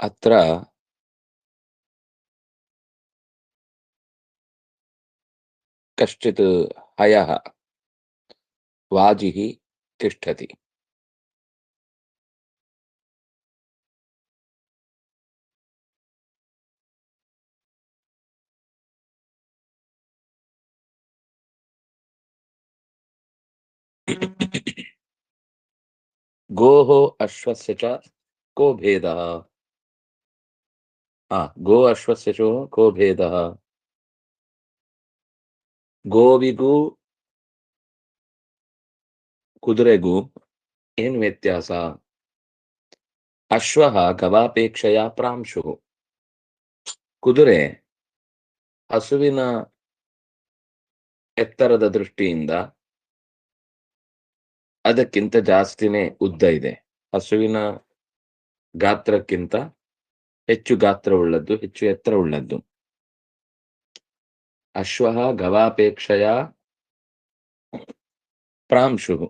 अत्र कश्चित् हयः वाजिः तिष्ठति। गोः अश्वस्य च को भेदः? गो अश्वस्य च को भेदः? ಗೋವಿಗೂ ಕುದುರೆಗೂ ಏನು ವ್ಯತ್ಯಾಸ? ಅಶ್ವಃ ಗವಾಪೇಕ್ಷೆಯ ಪ್ರಾಂಶುಃ. ಕುದುರೆ ಹಸುವಿನ ಎತ್ತರದ ದೃಷ್ಟಿಯಿಂದ ಅದಕ್ಕಿಂತ ಜಾಸ್ತಿನೇ ಉದ್ದ ಇದೆ. ಹಸುವಿನ ಗಾತ್ರಕ್ಕಿಂತ ಹೆಚ್ಚು ಗಾತ್ರವುಳ್ಳದ್ದು, ಹೆಚ್ಚು ಎತ್ತರವುಳ್ಳದ್ದು. ಅಶ್ವಃ ಗವಾಪೇಕ್ಷೆಯ ಪ್ರಾಂಶುಃ.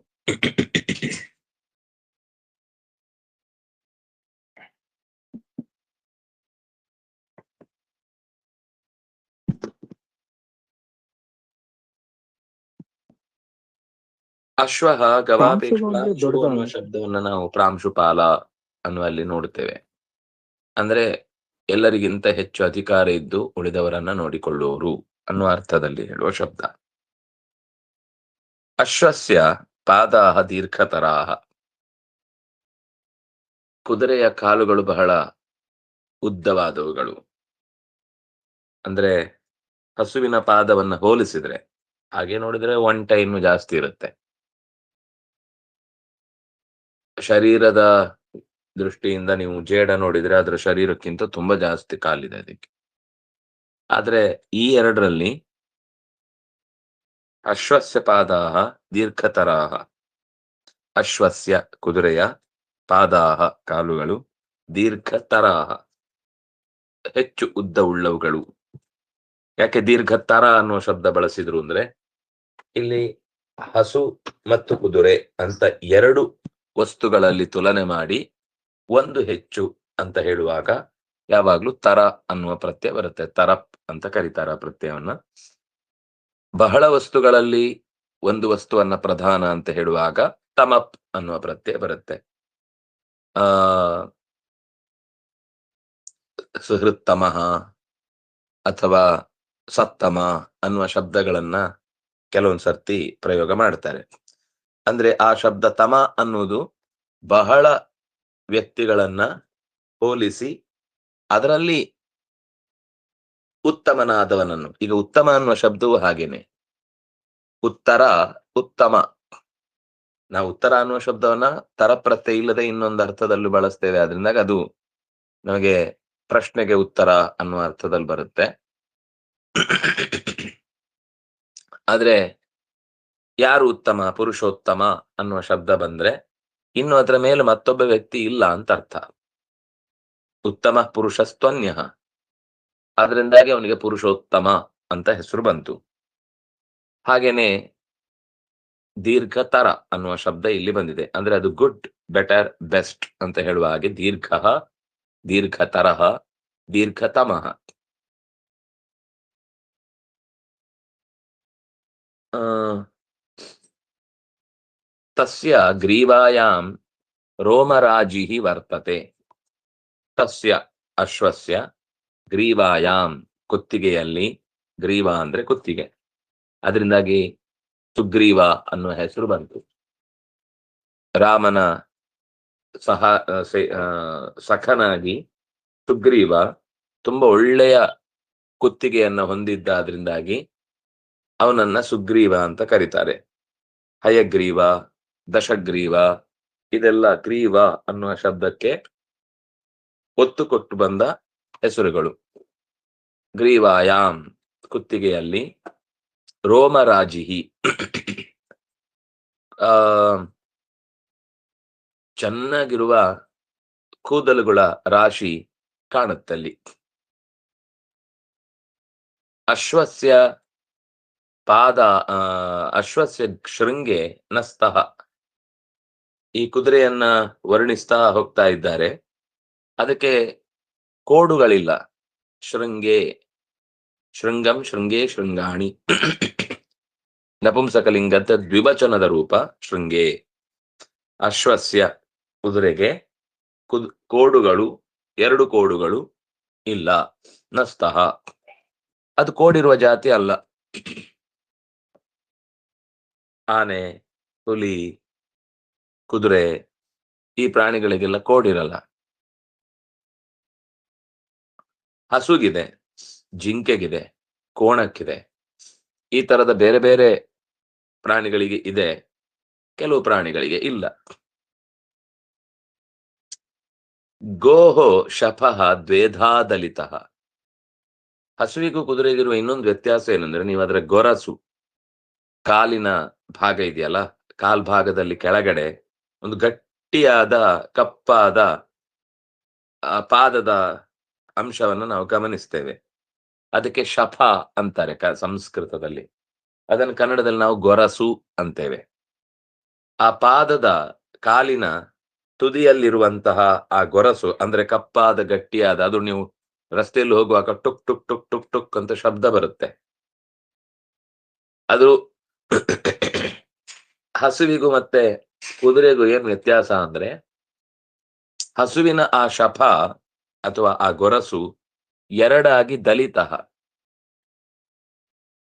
ಅಶ್ವಃ ಗವಾಪೇಕ್ಷೆಯ ಅನ್ನುವ ಶಬ್ದವನ್ನ ನಾವು ಪ್ರಾಂಶುಪಾಲ ಅನ್ನುವಲ್ಲಿ ನೋಡುತ್ತೇವೆ. ಅಂದ್ರೆ ಎಲ್ಲರಿಗಿಂತ ಹೆಚ್ಚು ಅಧಿಕಾರ ಇದ್ದು ಉಳಿದವರನ್ನ ನೋಡಿಕೊಳ್ಳುವವರು ಅನ್ನುವ ಅರ್ಥದಲ್ಲಿ ಹೇಳುವ ಶಬ್ದ. ಅಶ್ವಸ್ಯ ಪಾದಾಹ ದೀರ್ಘತರಾಹ. ಕುದುರೆಯ ಕಾಲುಗಳು ಬಹಳ ಉದ್ದವಾದವುಗಳು. ಅಂದ್ರೆ ಹಸುವಿನ ಪಾದವನ್ನ ಹೋಲಿಸಿದ್ರೆ, ಹಾಗೆ ನೋಡಿದ್ರೆ ಒಂಟ ಇನ್ನು ಜಾಸ್ತಿ ಇರುತ್ತೆ. ಶರೀರದ ದೃಷ್ಟಿಯಿಂದ ನೀವು ಜೇಡ ನೋಡಿದ್ರೆ ಅದರ ಶರೀರಕ್ಕಿಂತ ತುಂಬಾ ಜಾಸ್ತಿ ಕಾಲಿದೆ ಅದಕ್ಕೆ. ಆದ್ರೆ ಈ ಎರಡರಲ್ಲಿ ಅಶ್ವಸ್ಯ ಪಾದಾಹ ದೀರ್ಘತರಾಹ. ಅಶ್ವಸ್ಯ ಕುದುರೆಯ ಪಾದಾಹ ಕಾಲುಗಳು ದೀರ್ಘತರಾಹ ಹೆಚ್ಚು ಉದ್ದ ಉಳ್ಳವುಗಳು. ಯಾಕೆ ದೀರ್ಘತರ ಅನ್ನುವ ಶಬ್ದ ಬಳಸಿದ್ರು ಅಂದ್ರೆ, ಇಲ್ಲಿ ಹಸು ಮತ್ತು ಕುದುರೆ ಅಂತ ಎರಡು ವಸ್ತುಗಳಲ್ಲಿ ತುಲನೆ ಮಾಡಿ ಒಂದು ಹೆಚ್ಚು ಅಂತ ಹೇಳುವಾಗ ಯಾವಾಗ್ಲೂ ತರ ಅನ್ನುವ ಪ್ರತ್ಯಯ ಬರುತ್ತೆ. ತರಪ್ ಅಂತ ಕರೀತಾರ ಪ್ರತ್ಯಯವನ್ನ. ಬಹಳ ವಸ್ತುಗಳಲ್ಲಿ ಒಂದು ವಸ್ತುವನ್ನ ಪ್ರಧಾನ ಅಂತ ಹೇಳುವಾಗ ತಮಪ್ ಅನ್ನುವ ಪ್ರತ್ಯಯ ಬರುತ್ತೆ. ಸುಹೃತ್ತಮಃ ಅಥವಾ ಸತ್ತಮ ಅನ್ನುವ ಶಬ್ದಗಳನ್ನ ಕೆಲವೊಂದು ಸರ್ತಿ ಪ್ರಯೋಗ ಮಾಡ್ತಾರೆ. ಅಂದ್ರೆ ಆ ಶಬ್ದ ತಮ ಅನ್ನುವುದು ಬಹಳ ವ್ಯಕ್ತಿಗಳನ್ನ ಹೋಲಿಸಿ ಅದರಲ್ಲಿ ಉತ್ತಮನಾದವನನ್ನು, ಈಗ ಉತ್ತಮ ಅನ್ನುವ ಶಬ್ದವು ಹಾಗೇನೆ. ಉತ್ತರ, ಉತ್ತಮ. ನಾವು ಉತ್ತರ ಅನ್ನುವ ಶಬ್ದವನ್ನ ತರ ಪ್ರತ್ಯಯ ಇಲ್ಲದೆ ಇನ್ನೊಂದು ಅರ್ಥದಲ್ಲೂ ಬಳಸ್ತೇವೆ. ಆದ್ರಿಂದಾಗ ಅದು ನಮಗೆ ಪ್ರಶ್ನೆಗೆ ಉತ್ತರ ಅನ್ನುವ ಅರ್ಥದಲ್ಲಿ ಬರುತ್ತೆ. ಆದ್ರೆ ಯಾರು ಉತ್ತಮ, ಪುರುಷೋತ್ತಮ ಅನ್ನುವ ಶಬ್ದ ಬಂದ್ರೆ ಇನ್ನು ಅದರ ಮೇಲೆ ಮತ್ತೊಬ್ಬ ವ್ಯಕ್ತಿ ಇಲ್ಲ ಅಂತ ಅರ್ಥ. ಉತ್ತಮ ಪುರುಷಸ್ತ್ವನ್ಯ, ಆದ್ರಿಂದಾಗಿ ಅವನಿಗೆ ಪುರುಷೋತ್ತಮ ಅಂತ ಹೆಸರು ಬಂತು. ಹಾಗೇನೆ ದೀರ್ಘತರ ಅನ್ನುವ ಶಬ್ದ ಇಲ್ಲಿ ಬಂದಿದೆ. ಅಂದ್ರೆ ಅದು ಗುಡ್, ಬೆಟರ್, ಬೆಸ್ಟ್ ಅಂತ ಹೇಳುವ ಹಾಗೆ ದೀರ್ಘ, ದೀರ್ಘತರಹ, ದೀರ್ಘತಮಃ. ತಸ್ಯ ಗ್ರೀವಾಯಾಂ ರೋಮರಾಜಿಃ ವರ್ತತೆ. ತಸ್ಯ ಅಶ್ವಸ್ಯ ಗ್ರೀವಾಯಾಂ ಕುತ್ತಿಗೆಯಲ್ಲಿ, ಗ್ರೀವ ಅಂದ್ರೆ ಕುತ್ತಿಗೆ, ಅದರಿಂದಾಗಿ ಸುಗ್ರೀವ ಅನ್ನುವ ಹೆಸರು ಬಂತು. ರಾಮನ ಸಖನಾಗಿ ಸುಗ್ರೀವ ತುಂಬಾ ಒಳ್ಳೆಯ ಕುತ್ತಿಗೆಯನ್ನ ಹೊಂದಿದ್ದಾದ್ರಿಂದಾಗಿ ಅವನನ್ನ ಸುಗ್ರೀವ ಅಂತ ಕರೀತಾರೆ. ಹಯಗ್ರೀವ, ದಶಗ್ರೀವ, ಇದೆಲ್ಲ ಗ್ರೀವ ಅನ್ನುವ ಶಬ್ದಕ್ಕೆ ಒತ್ತು ಕೊಟ್ಟು ಬಂದ ಹೆಸರುಗಳು. ಗ್ರೀವಾಯಾಂ ಕುತ್ತಿಗೆಯಲ್ಲಿ, ರೋಮರಾಜಿಹಿ ಚೆನ್ನಾಗಿರುವ ಕೂದಲುಗಳ ರಾಶಿ ಕಾಣುತ್ತಲ್ಲಿ. ಅಶ್ವಸ್ಯ ಪಾದ, ಅಶ್ವಸ್ಯ ಶೃಂಗೆ ನಸ್ತಃ. ಈ ಕುದುರೆಯನ್ನ ವರ್ಣಿಸ್ತಾ ಹೋಗ್ತಾ ಇದ್ದಾರೆ. ಅದಕ್ಕೆ ಕೋಡುಗಳಿಲ್ಲ. ಶೃಂಗೇ, ಶೃಂಗಂ ಶೃಂಗೇ ಶೃಂಗಾಣಿ ನಪುಂಸಕಲಿಂಗದ ದ್ವಿವಚನದ ರೂಪ ಶೃಂಗೇ. ಅಶ್ವಸ್ಯ ಕುದುರೆಗೆ ಕೋಡುಗಳು, 2 ಕೋಡುಗಳು ಇಲ್ಲ. ನಸ್ತಃ ಅದು ಕೋಡಿರುವ ಜಾತಿ ಅಲ್ಲ. ಆನೆ, ಹುಲಿ, ಕುದುರೆ ಈ ಪ್ರಾಣಿಗಳಿಗೆಲ್ಲ ಕೋಡಿರಲ್ಲ. ಹಸುಗಿದೆ, ಜಿಂಕೆಗಿದೆ, ಕೋಣಕ್ಕಿದೆ. ಈ ತರದ ಬೇರೆ ಬೇರೆ ಪ್ರಾಣಿಗಳಿಗೆ ಇದೆ, ಕೆಲವು ಪ್ರಾಣಿಗಳಿಗೆ ಇಲ್ಲ. ಗೋಹೋ ಶಫಃ ದ್ವೇಧಾ ದಲಿತಃ. ಹಸುವಿಗೂ ಕುದುರೆಗಿರುವ ಇನ್ನೊಂದು ವ್ಯತ್ಯಾಸ ಏನಂದ್ರೆ, ನೀವು ಅದರ ಗೊರಸು, ಕಾಲಿನ ಭಾಗ ಇದೆಯಲ್ಲ, ಕಾಲ್ಭಾಗದಲ್ಲಿ ಕೆಳಗಡೆ ಒಂದು ಗಟ್ಟಿಯಾದ ಕಪ್ಪಾದ ಪಾದದ ಅಂಶವನ್ನು ನಾವು ಗಮನಿಸ್ತೇವೆ. ಅದಕ್ಕೆ ಶಫ ಅಂತಾರೆ ಸಂಸ್ಕೃತದಲ್ಲಿ. ಅದನ್ನು ಕನ್ನಡದಲ್ಲಿ ನಾವು ಗೊರಸು ಅಂತೇವೆ. ಆ ಪಾದದ ಕಾಲಿನ ತುದಿಯಲ್ಲಿರುವಂತಹ ಆ ಗೊರಸು ಅಂದ್ರೆ ಕಪ್ಪಾದ ಗಟ್ಟಿಯಾದ, ಅದು ನೀವು ರಸ್ತೆಯಲ್ಲಿ ಹೋಗುವಾಗ took took took took took ಅಂತ ಶಬ್ದ ಬರುತ್ತೆ. ಅದು ಹಸುವಿಗೂ ಮತ್ತೆ ಕುದುರೆಗೂ ಏನ್ ವ್ಯತ್ಯಾಸ ಅಂದ್ರೆ, ಹಸುವಿನ ಆ ಶಫ ಅಥವಾ ಆ ಗೊರಸು ಎರಡಾಗಿ ದಲಿತಃ,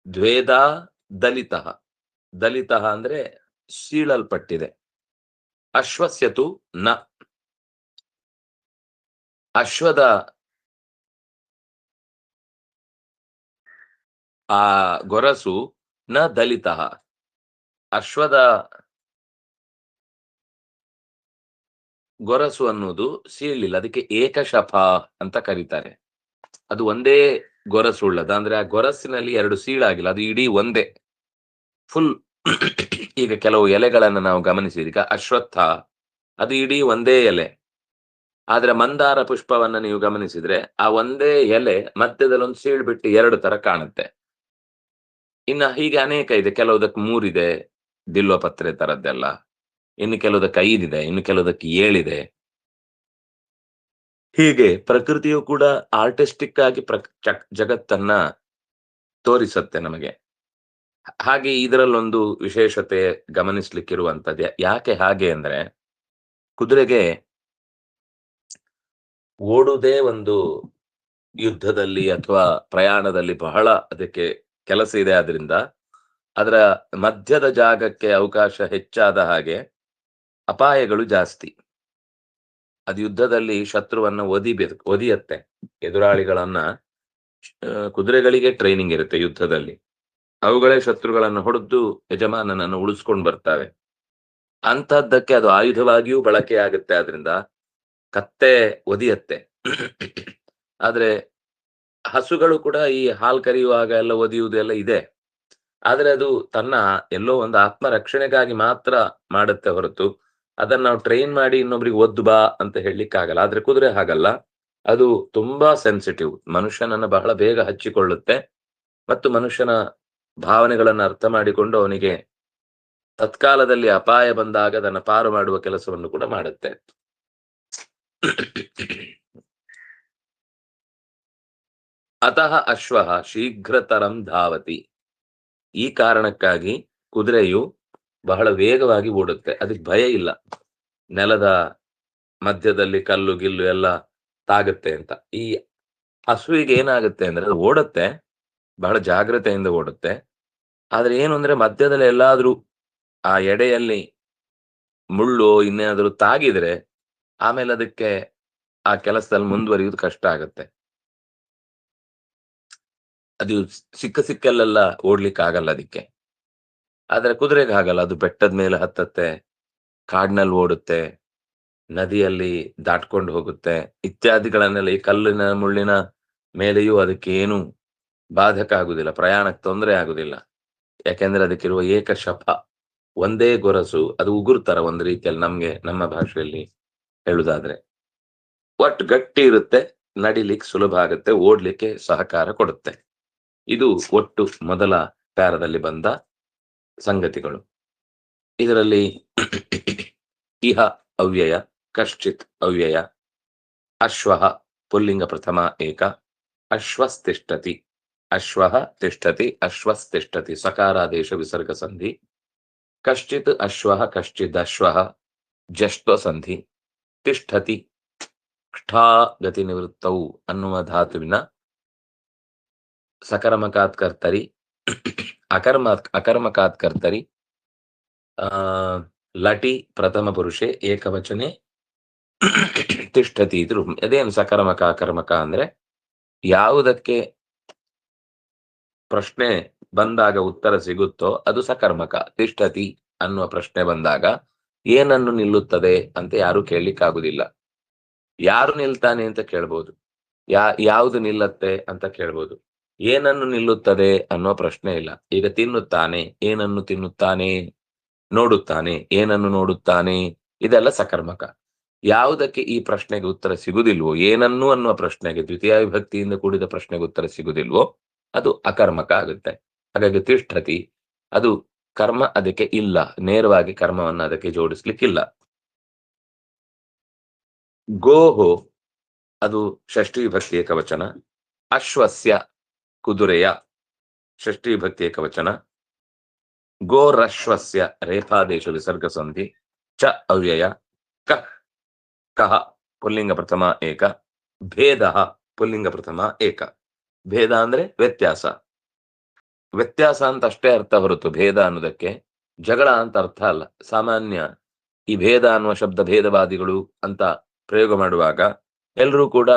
ದ್ವೇದಾ ದಲಿತಃ. ದಲಿತಃ ಅಂದ್ರೆ ಸೀಳಲ್ಪಟ್ಟಿದೆ. ಅಶ್ವಸ್ಯತು ನ, ಅಶ್ವದ ಆ ಗೊರಸು ನ ದಲಿತಃ, ಅಶ್ವದ ಗೊರಸು ಅನ್ನುವುದು ಸೀಳಿಲ್ಲ. ಅದಕ್ಕೆ ಏಕಶಫ ಅಂತ ಕರೀತಾರೆ. ಅದು ಒಂದೇ ಗೊರಸು ಉಳ್ಳದ, ಅಂದ್ರೆ ಆ ಗೊರಸಿನಲ್ಲಿ 2 ಸೀಳಾಗಿಲ್ಲ, ಅದು ಇಡೀ ಒಂದೇ ಫುಲ್. ಈಗ ಕೆಲವು ಎಲೆಗಳನ್ನು ನಾವು ಗಮನಿಸಿದ, ಈಗ ಅಶ್ವತ್ಥ ಅದು ಇಡೀ ಒಂದೇ ಎಲೆ. ಆದ್ರೆ ಮಂದಾರ ಪುಷ್ಪವನ್ನ ನೀವು ಗಮನಿಸಿದ್ರೆ ಆ ಒಂದೇ ಎಲೆ ಮಧ್ಯದಲ್ಲಿ ಒಂದು ಸೀಳು ಬಿಟ್ಟು 2 ತರ ಕಾಣುತ್ತೆ. ಇನ್ನ ಹೀಗೆ ಅನೇಕ ಇದೆ. ಕೆಲವುದಕ್ಕೆ 3 ಇದೆ, ಬಿಲ್ವಪತ್ರೆ ತರದ್ದೆಲ್ಲ. ಇನ್ನು ಕೆಲವುದಕ್ಕೆ 5 ಇದೆ, ಇನ್ನು ಕೆಲವುದಕ್ಕೆ 7 ಇದೆ. ಹೀಗೆ ಪ್ರಕೃತಿಯು ಕೂಡ ಆರ್ಟಿಸ್ಟಿಕ್ ಆಗಿ ಜಗತ್ತನ್ನ ತೋರಿಸುತ್ತೆ ನಮಗೆ. ಹಾಗೆ ಇದರಲ್ಲೊಂದು ವಿಶೇಷತೆ ಗಮನಿಸ್ಲಿಕ್ಕಿರುವಂತದ್ದು. ಯಾಕೆ ಹಾಗೆ ಅಂದ್ರೆ, ಕುದುರೆಗೆ ಓಡುವುದೇ ಒಂದು ಯುದ್ಧದಲ್ಲಿ ಅಥವಾ ಪ್ರಯಾಣದಲ್ಲಿ ಬಹಳ ಅದಕ್ಕೆ ಕೆಲಸ ಇದೆ. ಆದ್ರಿಂದ ಅದರ ಮಧ್ಯದ ಜಾಗಕ್ಕೆ ಅವಕಾಶ ಹೆಚ್ಚಾದ ಹಾಗೆ ಅಪಾಯಗಳು ಜಾಸ್ತಿ. ಅದು ಯುದ್ಧದಲ್ಲಿ ಶತ್ರುವನ್ನ ಒದಿಯತ್ತೆ, ಎದುರಾಳಿಗಳನ್ನ. ಕುದುರೆಗಳಿಗೆ ಟ್ರೈನಿಂಗ್ ಇರುತ್ತೆ ಯುದ್ಧದಲ್ಲಿ. ಅವುಗಳೇ ಶತ್ರುಗಳನ್ನು ಹೊಡೆದು ಯಜಮಾನನನ್ನು ಉಳಿಸ್ಕೊಂಡು ಬರ್ತವೆ. ಅಂತಹದ್ದಕ್ಕೆ ಅದು ಆಯುಧವಾಗಿಯೂ ಬಳಕೆ ಆಗುತ್ತೆ. ಆದ್ರಿಂದ ಕತ್ತೆ ಒದಿಯತ್ತೆ. ಆದ್ರೆ ಹಸುಗಳು ಕೂಡ ಈ ಹಾಲು ಕರೆಯುವಾಗ ಎಲ್ಲ ಒದಿಯುವುದೆಲ್ಲ ಇದೆ. ಆದ್ರೆ ಅದು ತನ್ನ ಎಲ್ಲೋ ಒಂದು ಆತ್ಮರಕ್ಷಣೆಗಾಗಿ ಮಾತ್ರ ಮಾಡುತ್ತೆ ಹೊರತು ಅದನ್ನ ನಾವು ಟ್ರೈನ್ ಮಾಡಿ ಇನ್ನೊಬ್ರಿಗೆ ಒದ್ದು ಬಾ ಅಂತ ಹೇಳಲಿಕ್ಕಾಗಲ್ಲ. ಆದ್ರೆ ಕುದುರೆ ಹಾಗಲ್ಲ, ಅದು ತುಂಬಾ ಸೆನ್ಸಿಟಿವ್. ಮನುಷ್ಯನನ್ನ ಬಹಳ ಬೇಗ ಹಚ್ಚಿಕೊಳ್ಳುತ್ತೆ ಮತ್ತು ಮನುಷ್ಯನ ಭಾವನೆಗಳನ್ನು ಅರ್ಥ ಮಾಡಿಕೊಂಡು ಅವನಿಗೆ ತತ್ಕಾಲದಲ್ಲಿ ಅಪಾಯ ಬಂದಾಗ ಅದನ್ನು ಪಾರು ಮಾಡುವ ಕೆಲಸವನ್ನು ಕೂಡ ಮಾಡುತ್ತೆ. ಅತಃ ಅಶ್ವ ಶೀಘ್ರತರಂ ಧಾವತಿ. ಈ ಕಾರಣಕ್ಕಾಗಿ ಕುದುರೆಯು ಬಹಳ ವೇಗವಾಗಿ ಓಡುತ್ತೆ. ಅದಕ್ಕೆ ಭಯ ಇಲ್ಲ, ನೆಲದ ಮಧ್ಯದಲ್ಲಿ ಕಲ್ಲು ಗಿಲ್ಲು ಎಲ್ಲ ತಾಗುತ್ತೆ ಅಂತ. ಈ ಹಸುವಿಗೆ ಏನಾಗುತ್ತೆ ಅಂದ್ರೆ, ಅದು ಓಡುತ್ತೆ, ಬಹಳ ಜಾಗ್ರತೆಯಿಂದ ಓಡುತ್ತೆ. ಆದ್ರೆ ಏನು ಅಂದ್ರೆ, ಮಧ್ಯದಲ್ಲಿ ಎಲ್ಲಾದ್ರೂ ಆ ಎಡೆಯಲ್ಲಿ ಮುಳ್ಳು ಇನ್ನೇನಾದ್ರೂ ತಾಗಿದ್ರೆ ಆಮೇಲೆ ಅದಕ್ಕೆ ಆ ಕೆಲಸದಲ್ಲಿ ಮುಂದುವರಿಯುವುದು ಕಷ್ಟ ಆಗುತ್ತೆ. ಅದು ಸಿಕ್ಕಲ್ಲೆಲ್ಲ ಓಡ್ಲಿಕ್ಕೆ ಆಗಲ್ಲ ಅದಕ್ಕೆ. ಆದ್ರೆ ಕುದುರೆಗೆ ಹಾಗಲ್ಲ, ಅದು ಬೆಟ್ಟದ ಮೇಲೆ ಹತ್ತತ್ತೆ, ಕಾಡಿನಲ್ಲಿ ಓಡುತ್ತೆ, ನದಿಯಲ್ಲಿ ದಾಟ್ಕೊಂಡು ಹೋಗುತ್ತೆ, ಇತ್ಯಾದಿಗಳನ್ನೆಲ್ಲ. ಈ ಕಲ್ಲಿನ ಮುಳ್ಳಿನ ಮೇಲೆಯೂ ಅದಕ್ಕೆ ಏನು ಬಾಧಕ ಆಗುದಿಲ್ಲ, ಪ್ರಯಾಣಕ್ಕೆ ತೊಂದರೆ ಆಗುದಿಲ್ಲ. ಯಾಕೆಂದ್ರೆ ಅದಕ್ಕಿರುವ ಏಕಶಫ, ಒಂದೇ ಗೊರಸು. ಅದು ಉಗುರ್ತರ ಒಂದು ರೀತಿಯಲ್ಲಿ, ನಮ್ಗೆ ನಮ್ಮ ಭಾಷೆಯಲ್ಲಿ ಹೇಳುದಾದ್ರೆ. ಒಟ್ಟು ಗಟ್ಟಿ ಇರುತ್ತೆ, ನಡಿಲಿಕ್ಕೆ ಸುಲಭ ಆಗುತ್ತೆ, ಓಡ್ಲಿಕ್ಕೆ ಸಹಕಾರ ಕೊಡುತ್ತೆ. ಇದು ಒಟ್ಟು ಮೊದಲ ಪ್ಯಾರದಲ್ಲಿ ಬಂದ ಸಂಗತಿಗಳು. ಇದರಲ್ಲಿ ಇಹ ಅವ್ಯಯ, ಕಶ್ಚಿತ್ ಅವ್ಯಯ, ಅಶ್ವ पुल्लिंग प्रथमा एक अश्वस्तिष्ठति अश्वः तिष्ठति अश्वस्तिष्ठति सकारादेश विसर्ग संधि कश्चित् अश्वः कश्चिदश्वः जश्त्व संधि तिष्ठति ष्ठा गति निवृत्तौ ಅನ್ನುವ ಧಾತುವಿನ सकर्मकात् कर्तरि अकर्मकात् कर्तरि लटि प्रथम पुरुषे एकवचने ತಿಷ್ಠತಿ ಇದ್ರು ಅದೇನು ಸಕರ್ಮಕ ಅಕರ್ಮಕ ಅಂದ್ರೆ ಯಾವುದಕ್ಕೆ ಪ್ರಶ್ನೆ ಬಂದಾಗ ಉತ್ತರ ಸಿಗುತ್ತೋ ಅದು ಸಕರ್ಮಕ. ತಿಷ್ಠತಿ ಅನ್ನುವ ಪ್ರಶ್ನೆ ಬಂದಾಗ ಏನನ್ನು ನಿಲ್ಲುತ್ತದೆ ಅಂತ ಯಾರು ಕೇಳಲಿಕ್ಕಾಗುದಿಲ್ಲ. ಯಾರು ನಿಲ್ತಾನೆ ಅಂತ ಕೇಳ್ಬೋದು, ಯಾವುದು ನಿಲ್ಲತ್ತೆ ಅಂತ ಕೇಳ್ಬೋದು. ಏನನ್ನು ನಿಲ್ಲುತ್ತದೆ ಅನ್ನುವ ಪ್ರಶ್ನೆ ಇಲ್ಲ. ಈಗ ತಿನ್ನುತ್ತಾನೆ, ಏನನ್ನು ತಿನ್ನುತ್ತಾನೆ? ನೋಡುತ್ತಾನೆ, ಏನನ್ನು ನೋಡುತ್ತಾನೆ? ಇದೆಲ್ಲ ಸಕರ್ಮಕ. ಯಾವುದಕ್ಕೆ ಈ ಪ್ರಶ್ನೆಗೆ ಉತ್ತರ ಸಿಗುದಿಲ್ವೋ, ಏನನ್ನು ಅನ್ನುವ ಪ್ರಶ್ನೆಗೆ, ದ್ವಿತೀಯ ವಿಭಕ್ತಿಯಿಂದ ಕೂಡಿದ ಪ್ರಶ್ನೆಗೆ ಉತ್ತರ ಸಿಗುದಿಲ್ವೋ ಅದು ಅಕರ್ಮಕ ಆಗುತ್ತೆ. ಹಾಗಾಗಿ ತಿಷ್ಠತಿ ಅದು ಕರ್ಮ ಅದಕ್ಕೆ ಇಲ್ಲ, ನೇರವಾಗಿ ಕರ್ಮವನ್ನು ಅದಕ್ಕೆ ಜೋಡಿಸ್ಲಿಕ್ಕಿಲ್ಲ. ಗೋಹೋ ಅದು ಷಷ್ಠಿ ವಿಭಕ್ತಿ ಏಕವಚನ. ಅಶ್ವಸ್ಯ ಕುದುರೆಯ ಷಷ್ಠಿ ವಿಭಕ್ತಿ ಏಕವಚನ. ಗೋರಶ್ವಸ್ಯ ರೇಫಾದೇಶ ವಿಸರ್ಗ ಸಂಧಿ ಚ ಅವ್ಯಯ ಕಹ ಪುಲ್ಲಿಂಗ ಪ್ರಥಮ ಏಕ ಭೇದ ಪುಲ್ಲಿಂಗ ಪ್ರಥಮ ಏಕ. ಭೇದ ಅಂದ್ರೆ ವ್ಯತ್ಯಾಸ. ವ್ಯತ್ಯಾಸ ಅಂತ ಅಷ್ಟೇ ಅರ್ಥ ಹೊರತು ಭೇದ ಅನ್ನೋದಕ್ಕೆ ಜಗಳ ಅಂತ ಅರ್ಥ ಅಲ್ಲ. ಸಾಮಾನ್ಯ ಈ ಭೇದ ಅನ್ನುವ ಶಬ್ದ ಭೇದವಾದಿಗಳು ಅಂತ ಪ್ರಯೋಗ ಮಾಡುವಾಗ ಎಲ್ಲರೂ ಕೂಡ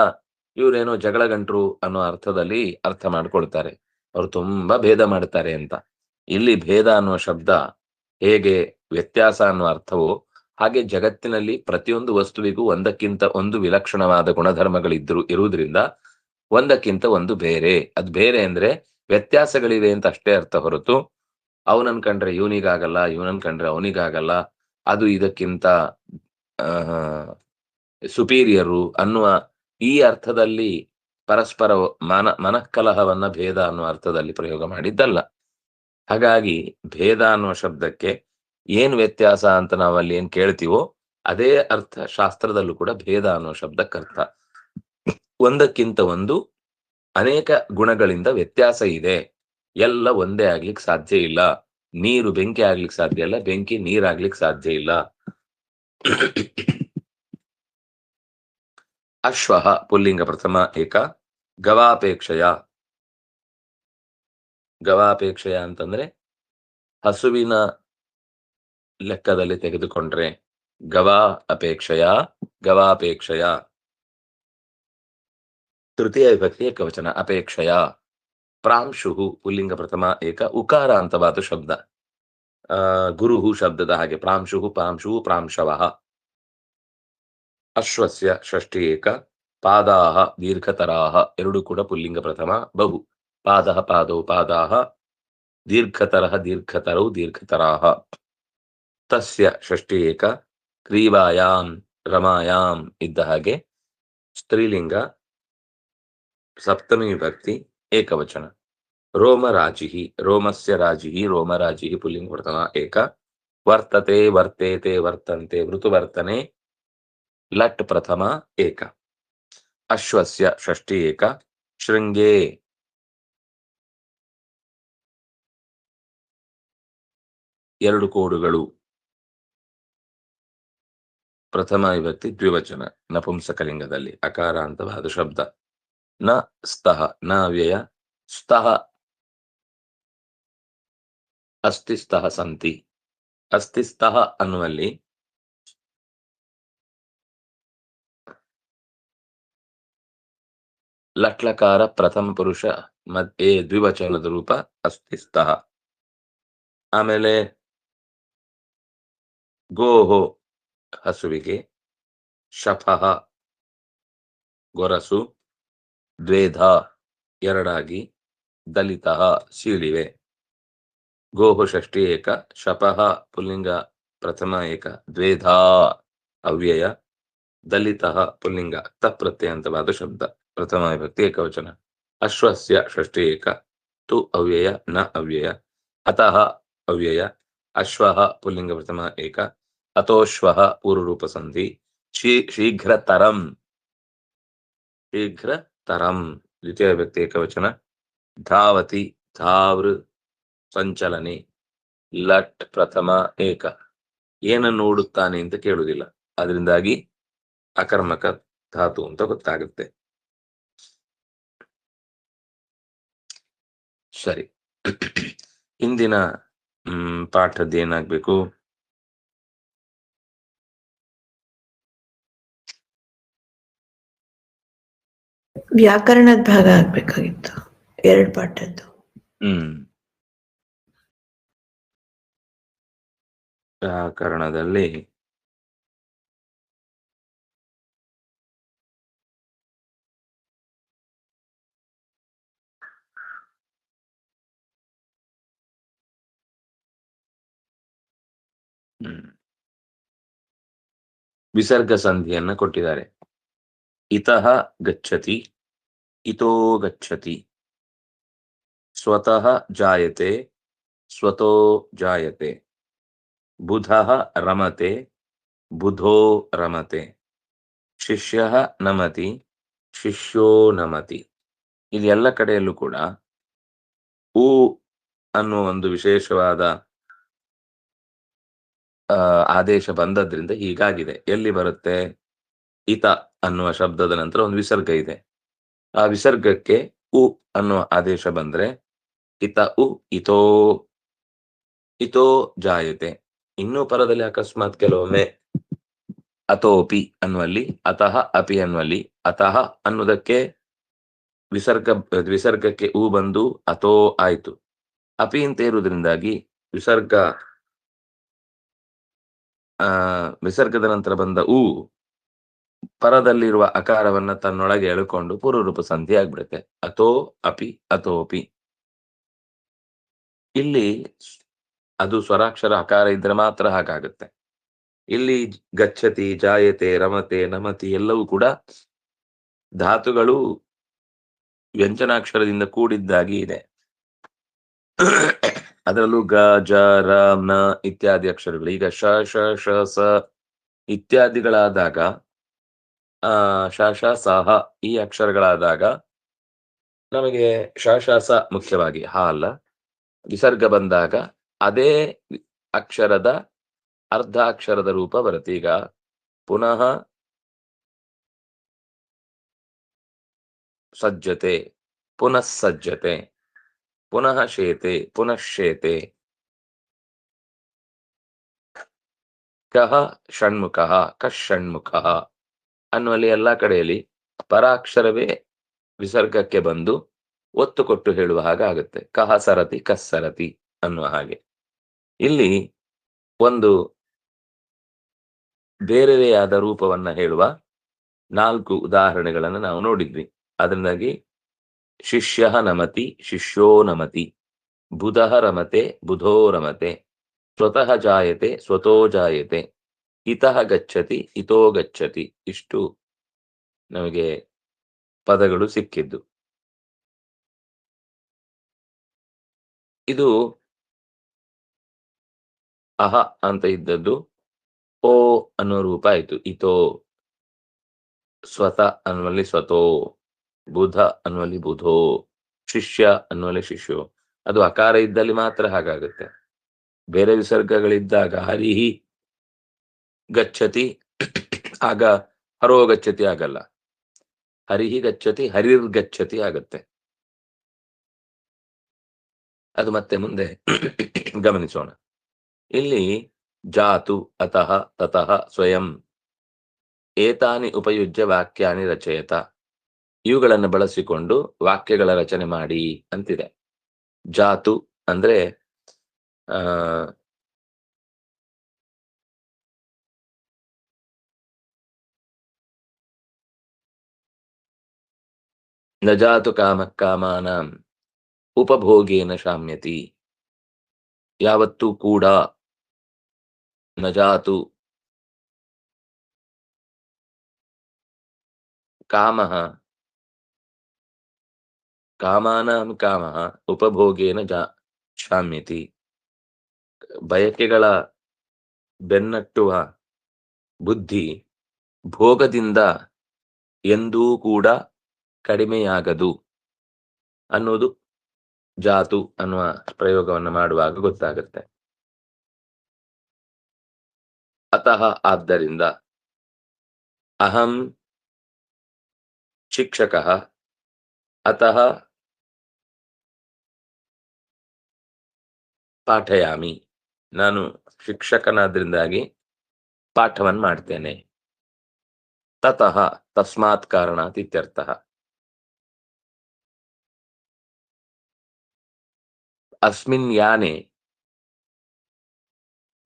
ಇವರೇನೋ ಜಗಳ ಗಂಟರು ಅನ್ನೋ ಅರ್ಥದಲ್ಲಿ ಅರ್ಥ ಮಾಡ್ಕೊಳ್ತಾರೆ. ಅವರು ತುಂಬಾ ಭೇದ ಮಾಡ್ತಾರೆ ಅಂತ. ಇಲ್ಲಿ ಭೇದ ಅನ್ನುವ ಶಬ್ದ ಹೇಗೆ ವ್ಯತ್ಯಾಸ ಅನ್ನುವ ಅರ್ಥವೋ ಹಾಗೆ ಜಗತ್ತಿನಲ್ಲಿ ಪ್ರತಿಯೊಂದು ವಸ್ತುವಿಗೂ ಒಂದಕ್ಕಿಂತ ಒಂದು ವಿಲಕ್ಷಣವಾದ ಇರುವುದರಿಂದ ಒಂದಕ್ಕಿಂತ ಒಂದು ಬೇರೆ. ಅದು ಬೇರೆ ಅಂದ್ರೆ ವ್ಯತ್ಯಾಸಗಳಿವೆ ಅಂತ ಅಷ್ಟೇ ಅರ್ಥ ಹೊರತು ಅವನನ್ ಕಂಡ್ರೆ ಇವನಿಗಾಗಲ್ಲ, ಇವನನ್ ಕಂಡ್ರೆ ಅವನಿಗಾಗಲ್ಲ, ಅದು ಇದಕ್ಕಿಂತ ಸುಪೀರಿಯರು ಅನ್ನುವ ಈ ಅರ್ಥದಲ್ಲಿ ಪರಸ್ಪರ ಮನಃಕಲಹವನ್ನ ಭೇದ ಅನ್ನುವ ಅರ್ಥದಲ್ಲಿ ಪ್ರಯೋಗ ಮಾಡಿದ್ದಲ್ಲ. ಹಾಗಾಗಿ ಭೇದ ಅನ್ನುವ ಶಬ್ದಕ್ಕೆ ಏನ್ ವ್ಯತ್ಯಾಸ ಅಂತ ನಾವಲ್ಲಿ ಏನ್ ಕೇಳ್ತೀವೋ ಅದೇ ಅರ್ಥ ಶಾಸ್ತ್ರದಲ್ಲೂ ಕೂಡ ಭೇದ ಅನ್ನುವ ಶಬ್ದಕ್ಕರ್ಥ. ಒಂದಕ್ಕಿಂತ ಒಂದು ಅನೇಕ ಗುಣಗಳಿಂದ ವ್ಯತ್ಯಾಸ ಇದೆ, ಎಲ್ಲ ಒಂದೇ ಆಗ್ಲಿಕ್ಕೆ ಸಾಧ್ಯ ಇಲ್ಲ. ನೀರು ಬೆಂಕಿ ಆಗ್ಲಿಕ್ಕೆ ಸಾಧ್ಯ ಇಲ್ಲ, ಬೆಂಕಿ ನೀರಾಗ್ಲಿಕ್ಕೆ ಸಾಧ್ಯ ಇಲ್ಲ. ಅಶ್ವಃ ಪುಲ್ಲಿಂಗ ಪ್ರಥಮ ಏಕ ಗವಾಪೇಕ್ಷೆಯ. ಗವಾಪೇಕ್ಷೆಯ ಅಂತಂದ್ರೆ ಹಸುವಿನ ಲೆಕ್ಕದಲ್ಲಿ ತೆಗೆದುಕೊಂಡ್ರೆ ಗವಾ ಅಪೇಕ್ಷೆಯ ಗವಾಪೇಕ್ಷೆಯ. ತೃತೀಯ ವಿಭಕ್ತಿ ಏಕವಚನ ಅಪೇಕ್ಷೆಯ. ಪ್ರಾಂಶುಹು ಪುಲ್ಲಿಂಗ ಪ್ರಥಮ ಏಕ ಉಕಾರ ಅಂತವಾದ ಶಬ್ದ. ಗುರುಹು ಶಬ್ದದ ಹಾಗೆ ಪ್ರಾಂಶುಹು ಪ್ರಾಂಶುಹು ಪ್ರಾಂಶವಃ. ಅಶ್ವಸ್ಯ ಷಷ್ಠಿ ಏಕ ಪಾದಾಹ ದೀರ್ಘತರಾಹ ಎರಡು ಕೂಡ ಪುಲ್ಲಿಂಗ ಪ್ರಥಮ ಬಹು. ಪಾದಃ ಪಾದೌ ಪಾದಾಹ ದೀರ್ಘತರಃ ದೀರ್ಘತರೌ ದೀರ್ಘತರಾಹ. ತಸ್ಯ ಷಷ್ಠಿ ಏಕ ಕ್ರೀವಾಯಾಂ ರಮಾಯಾಂ ಇದ್ದ ಹಾಗೆ ಸ್ತ್ರೀಲಿಂಗ ಸಪ್ತಮಿ ವಿಭಕ್ತಿ ಏಕವಚನ. ರೋಮರಾಜಿಹಿ ರೋಮಸ್ಯ ರಾಜಿಹಿ ರೋಮರಾಜಿಹಿ ಪುಲ್ಲಿಂಗ ಪ್ರಥಮ ಏಕ. ವರ್ತತೆ ವರ್ತೇತೆ ವರ್ತಂತೆ ಋತುವರ್ತನೆ ಲಟ್ ಪ್ರಥಮ ಏಕ. ಅಶ್ವಸ್ಯ ಷಷ್ಠಿ ಏಕ ಶೃಂಗೇ ಎರಡು ಕೋಡುಗಳು ಪ್ರಥಮ ವಿಭಕ್ತಿ ದ್ವಿವಚನ ನಪುಂಸಕಲಿಂಗದಲ್ಲಿ ಅಕಾರ ಅಂತವಾದ ಶಬ್ದ. ನ ಸ್ತಃ ನ ಅವ್ಯಯ ಸ್ತಃ ಅಸ್ತಿ ಸ್ತಃ ಸಂತಿ. ಅಸ್ತಿ ಸ್ತಃ ಅನ್ನುವಲ್ಲಿ ಲಟ್ಲಕಾರ ಪ್ರಥಮ ಪುರುಷ ಮತ್ತೆ ದ್ವಿವಚನದ ರೂಪ ಅಸ್ತಿ ಸ್ತಃ. ಆಮೇಲೆ ಗೋಹೋ ಹಸುವಿಗೆ, ಶಫಃ ಗೊರಸು, ದ್ವೇಧ ಎರಡಾಗಿ, ದಲಿತಃ ಸೀಳಿವೆ. ಗೋಹು ಷಷ್ಠಿ ಏಕ ಶಪಃ ಪುಲ್ಲಿಂಗ ಪ್ರಥಮ ಏಕ ದ್ವೇಧಾ ಅವ್ಯಯ ದಲಿತಃ ಪುಲ್ಲಿಂಗ ತಪ್ರತ್ಯಯ ಅಂತವಾದ ಶಬ್ದ ಪ್ರಥಮ ವಿಭಕ್ತಿ ಏಕವಚನ. ಅಶ್ವಸ್ಯ ಷಷ್ಠಿ ಏಕ ತು ಅವ್ಯಯ ನ ಅವ್ಯಯ ಅತಃ ಅವ್ಯಯ. ಅಶ್ವಃ ಪುಲ್ಲಿಂಗ ಪ್ರಥಮ ಏಕ ಅತೋಶ್ವಃ ಪೂರ್ವರೂಪ ಸಂಧಿ ಶೀಘ್ರತರಂ ಶೀಘ್ರ ತರಂ ದ್ವಿತೀಯ ವ್ಯಕ್ತಿ ಏಕವಚನ. ಧಾವತಿ ಧಾವೃ ಸಂಚಲನೆ. ಲಟ್ ಪ್ರಥಮ ಏಕ. ಏನನ್ನು ಓಡುತ್ತಾನೆ ಅಂತ ಕೇಳುವುದಿಲ್ಲ, ಅದರಿಂದಾಗಿ ಅಕರ್ಮಕ ಧಾತು ಅಂತ ಗೊತ್ತಾಗುತ್ತೆ. ಸರಿ, ಇಂದಿನ ಪಾಠದ್ದು ಏನಾಗ್ಬೇಕು? ವ್ಯಾಕರಣದ ಭಾಗ ಆಗ್ಬೇಕಾಗಿತ್ತು, 2 ಪಾಠದ್ದು. ವ್ಯಾಕರಣದಲ್ಲಿ ವಿಸರ್ಗ ಸಂಧಿಯನ್ನ ಕೊಟ್ಟಿದ್ದಾರೆ. ಇತಃ ಗಚ್ಚತಿ, ಇತೋ ಗಚ್ಚತಿ, ಸ್ವತಃ ಜಾಯತೆ, ಸ್ವತೋ ಜಾಯತೆ, ಬುಧಃ ರಮತೆ, ಬುಧೋ ರಮತೆ, ಶಿಷ್ಯಃ ನಮತಿ, ಶಿಷ್ಯೋ ನಮತಿ. ಇದೆಲ್ಲ ಕಡೆಯಲ್ಲೂ ಕೂಡ ಉ ಅನ್ನುವ ಒಂದು ವಿಶೇಷವಾದ ಆದೇಶ ಬಂದದ್ರಿಂದ ಹೀಗಾಗಿದೆ. ಎಲ್ಲಿ ಬರುತ್ತೆ? ಇತ ಅನ್ನುವ ಶಬ್ದದ ನಂತರ ಒಂದು ವಿಸರ್ಗ ಇದೆ. ಆ ವಿಸರ್ಗಕ್ಕೆ ಉ ಅನ್ನುವ ಆದೇಶ ಬಂದ್ರೆ ಇತ ಉ ಇತೋ, ಇತೋ ಜಾಯತೆ. ಇನ್ನೂ ಪರದಲ್ಲಿ ಅಕಸ್ಮಾತ್ ಕೆಲವೊಮ್ಮೆ ಅಥೋಪಿ ಅನ್ನುವಲ್ಲಿ, ಅತಃ ಅಪಿ ಅನ್ನುವಲ್ಲಿ, ಅತಃ ಅನ್ನುವುದಕ್ಕೆ ವಿಸರ್ಗಕ್ಕೆ ಉ ಬಂದು ಅಥೋ ಆಯ್ತು. ಅಪಿ ಅಂತ ಇರುವುದರಿಂದಾಗಿ ವಿಸರ್ಗದ ನಂತರ ಬಂದ ಉ ಪರದಲ್ಲಿರುವ ಅಕಾರವನ್ನ ತನ್ನೊಳಗೆ ಎಳ್ಕೊಂಡು ಪೂರ್ವರೂಪ ಸಂಧಿ ಆಗ್ಬಿಡುತ್ತೆ. ಅಥೋ ಅಪಿ, ಅಥೋಪಿ. ಇಲ್ಲಿ ಅದು ಸ್ವರಾಕ್ಷರ ಅಕಾರ ಇದ್ರೆ ಮಾತ್ರ ಹಾಗಾಗುತ್ತೆ. ಇಲ್ಲಿ ಗಚ್ಚತಿ, ಜಾಯತೆ, ರಮತೆ, ನಮತಿ ಎಲ್ಲವೂ ಕೂಡ ಧಾತುಗಳು ವ್ಯಂಜನಾಕ್ಷರದಿಂದ ಕೂಡಿದ್ದಾಗಿ ಇದೆ. ಅದರಲ್ಲೂ ಗ, ಜ, ರ, ನ ಇತ್ಯಾದಿ ಅಕ್ಷರಗಳು. ಈಗ ಶ, ಶ, ಶ, ಸ ಇತ್ಯಾದಿಗಳಾದಾಗ, ಶ, ಶ, ಸ, ಹ ಈ ಅಕ್ಷರಗಳಾದಾಗ ನಮಗೆ ಶ, ಶ, ಸ ಮುಖ್ಯವಾಗಿ ಹ ಅಲ್ಲ, ವಿಸರ್ಗ ಬಂದಾಗ ಅದೇ ಅಕ್ಷರದ ಅರ್ಧ ಅಕ್ಷರದ ರೂಪ ಬರುತ್ತೆ. ಈಗ ಪುನಃ ಸಜ್ಜತೆ, ಪುನಃಸಜ್ಜತೆ, ಪುನಃ ಶೇತೆ, ಪುನಃಶೇತೆ. ಕಹ ಷಣ್ಮುಖ, ಕಷಣ್ಮುಖ ಅನ್ನುವಲ್ಲಿ ಎಲ್ಲಾ ಕಡೆಯಲ್ಲಿ ಪರಾಕ್ಷರವೇ ವಿಸರ್ಗಕ್ಕೆ ಬಂದು ಒತ್ತು ಕೊಟ್ಟು ಹೇಳುವ ಹಾಗೆ ಆಗುತ್ತೆ. ಕಹ ಸರತಿ, ಕಸ್ಸರತಿ ಅನ್ನುವ ಹಾಗೆ. ಇಲ್ಲಿ ಒಂದು ಬೇರೆಯೇ ಆದ ರೂಪವನ್ನ ಹೇಳುವ 4 ಉದಾಹರಣೆಗಳನ್ನು ನಾವು ನೋಡಿದ್ವಿ. ಅದರಿಂದಾಗಿ ಶಿಷ್ಯ ನಮತಿ, ಶಿಷ್ಯೋ ನಮತಿ, ಬುಧಃ ರಮತೆ, ಬುಧೋ ರಮತೆ, ಸ್ವತಃ ಜಾಯತೆ, ಸ್ವತೋ ಜಾಯತೆ, ಇತಃ ಗಚ್ಚತಿ, ಇತೋ ಗಚ್ಚತಿ. ಇಷ್ಟು ನಮಗೆ ಪದಗಳು ಸಿಕ್ಕಿದ್ದು. ಇದು ಅಹ ಅಂತ ಇದ್ದದ್ದು ಓ ಅನ್ನೋ ರೂಪ ಆಯ್ತು. ಇತೋ. ಸ್ವತಃ ಅನ್ನುವಲ್ಲಿ ಸ್ವತೋ, ಬುಧ ಅನ್ನುವಲ್ಲಿ ಬುಧೋ, ಶಿಷ್ಯ ಅನ್ನುವಲ್ಲಿ ಶಿಷ್ಯೋ. ಅದು ಅಕಾರ ಇದ್ದಲ್ಲಿ ಮಾತ್ರ ಹಾಗಾಗುತ್ತೆ. ಬೇರೆ ವಿಸರ್ಗಗಳಿದ್ದಾಗ ಹರಿಹಿ ಗಚ್ಚತಿ, ಆಗ ಹರೋ ಗಚ್ಚತಿ ಆಗಲ್ಲ. ಹರಿಹಿ ಗಚ್ಚತಿ, ಹರಿರ್ ಗಚ್ಚತಿ ಆಗತ್ತೆ. ಅದು ಮತ್ತೆ ಮುಂದೆ ಗಮನಿಸೋಣ. ಇಲ್ಲಿ ಜಾತು, ಅತಃ, ತತಃ, ಸ್ವಯಂ ಏತಾನಿ ಉಪಯುಜ್ಯ ವಾಕ್ಯಾನಿ ರಚಯತ, ಇವುಗಳನ್ನು ಬಳಸಿಕೊಂಡು ವಾಕ್ಯಗಳ ರಚನೆ ಮಾಡಿ ಅಂತಿದೆ. ಜಾತು ಅಂದ್ರೆ ನ ಜಾತು ಕಾಮ ಕಾಮಾನಾಂ ಉಪಭೋಗೇನ ಶಾಮ್ಯತಿ. ಯಾವತ್ತೂ ಕೂಡ ನ ಜಾತು ಕಾಮಃ, ಕಾಮಾನಾಂ ಕಾಮಃ ಉಪಭೋಗೇನ ಶಾಮ್ಯತಿ. ಬಯಕೆಗಳ ಬೆನ್ನಟ್ಟುವ ಬುದ್ಧಿ ಭೋಗದಿಂದ ಎಂದೂ ಕೂಡ ಕಡಿಮೆಯಾಗದು ಅನ್ನೋದು ಜಾತು ಅನ್ನುವ ಪ್ರಯೋಗವನ್ನು ಮಾಡುವಾಗ ಗೊತ್ತಾಗುತ್ತೆ. ಅತಃ ಆದ್ದರಿಂದ ಅಹಂ ಶಿಕ್ಷಕಃ ಅತಃ ಪಾಠಯಾಮಿ, ನಾನು ಶಿಕ್ಷಕನಾದ್ರಿಂದಾಗಿ ಪಾಠವನ್ನು ಮಾಡ್ತೇನೆ. ತತಃ ತಸ್ಮಾತ್ ಕಾರಣಾತ್ ಇತ್ಯರ್ಥಃ. ಅಸ್ಮಿನ್ ಯಾನೆ